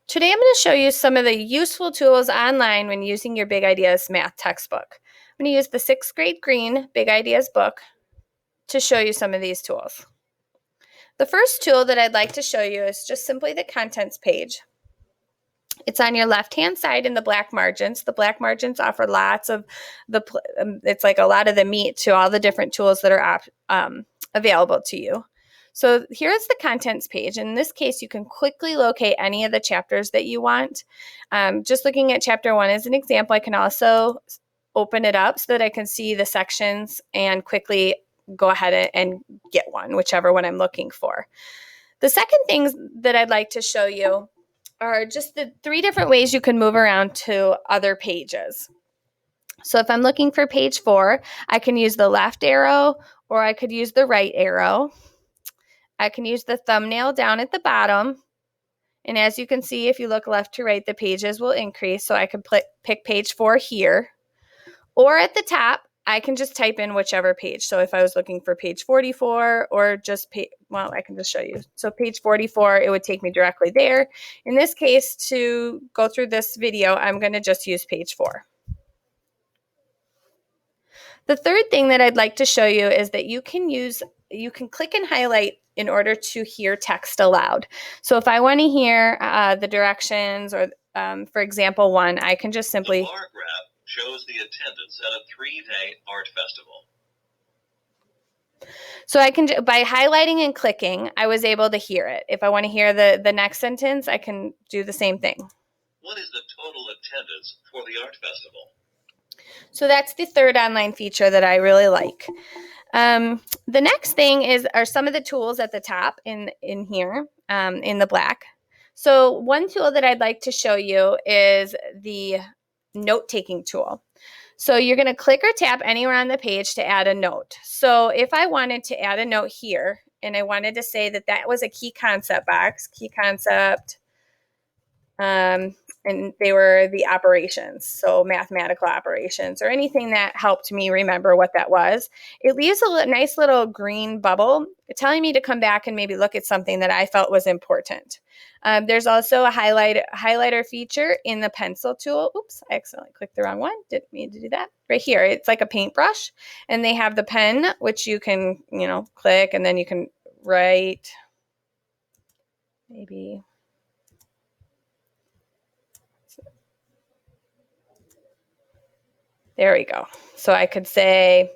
Today I'm going to show you some of the useful tools online when using your Big Ideas math textbook. I'm going to use the 6th grade green Big Ideas book to show you some of these tools. The first tool that I'd like to show you is just simply the contents page. It's on your left-hand side in the black margins. The black margins offer lots of it's like a lot of the meat to all the different tools that are available to you. So here's the contents page. In this case, you can quickly locate any of the chapters that you want. Just looking at chapter 1 as an example, I can also open it up so that I can see the sections and quickly go ahead and get one, whichever one I'm looking for. The second thing that I'd like to show you are just the 3 different ways you can move around to other pages. So if I'm looking for page 4, I can use the left arrow or I could use the right arrow. I can use the thumbnail down at the bottom. And as you can see, if you look left to right, the pages will increase. So I can pick page 4 here. Or at the top, I can just type in whichever page. So if I was looking for page 44 or just I can just show you. So page 44, it would take me directly there. In this case, to go through this video, I'm going to just use page 4. The third thing that I'd like to show you is that you can click and highlight in order to hear text aloud. So if I want to hear the directions or, for example, 1, I can just simply... The bar graph shows the attendance at a 3-day art festival. So I can, by highlighting and clicking, I was able to hear it. If I want to hear the next sentence, I can do the same thing. What is the total attendance for the art festival? So that's the third online feature that I really like. The next thing are some of the tools at the top in here, in the black. So one tool that I'd like to show you is the note-taking tool. So you're going to click or tap anywhere on the page to add a note. So if I wanted to add a note here, and I wanted to say that was a key concept box, key concept, and they were the operations, so mathematical operations or anything that helped me remember what that was. It leaves a nice little green bubble telling me to come back and maybe look at something that I felt was important. There's also a highlighter feature in the pencil tool. Oops, I accidentally clicked the wrong one. Didn't mean to do that. Right here, it's like a paintbrush, and they have the pen, which you can, click, and then you can write maybe... There we go. So I could say,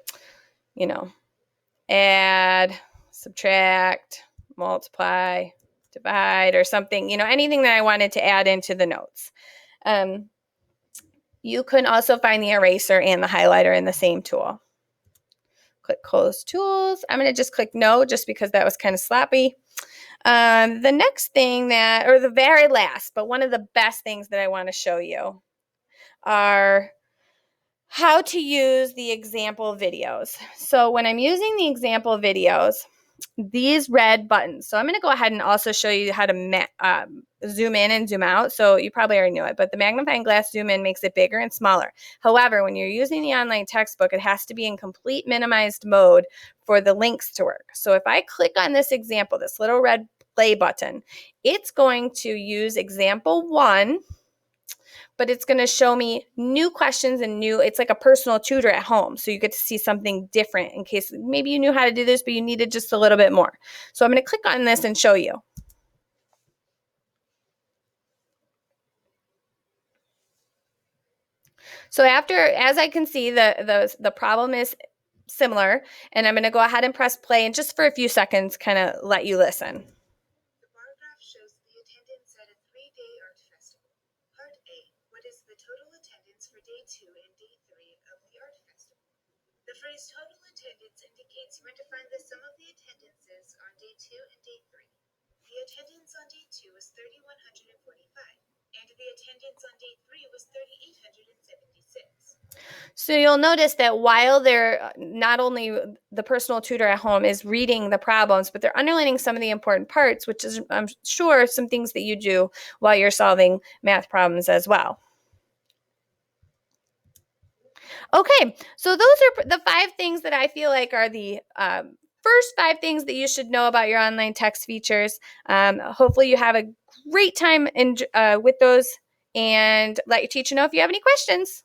add, subtract, multiply, divide, or something, anything that I wanted to add into the notes. You can also find the eraser and the highlighter in the same tool. Click Close Tools. I'm going to just click No, just because that was kind of sloppy. The next thing or the very last, but one of the best things that I want to show you are how to use the example videos. So when I'm using the example videos, these red buttons. So I'm going to go ahead and also show you how to zoom in and zoom out. So you probably already knew it, but the magnifying glass zoom in makes it bigger and smaller. However, when you're using the online textbook, it has to be in complete minimized mode for the links to work. So if I click on this example, this little red play button, it's going to use example 1, but it's going to show me new questions and it's like a personal tutor at home. So you get to see something different in case maybe you knew how to do this, but you needed just a little bit more. So I'm going to click on this and show you. So as I can see, the problem is similar, and I'm going to go ahead and press play and just for a few seconds kind of let you listen. Total attendance for day 2 and day 3 of the art festival. The phrase total attendance indicates you are to find the sum of the attendances on day 2 and day 3. The attendance on day 2 was 3,145, and the attendance on day 3 was 3,876. So you'll notice that while they're not only the personal tutor at home is reading the problems, but they're underlining some of the important parts, which is, I'm sure, some things that you do while you're solving math problems as well. Okay, so those are the 5 things that I feel like are the first 5 things that you should know about your online text features. Hopefully you have a great time with those, and let your teacher know if you have any questions.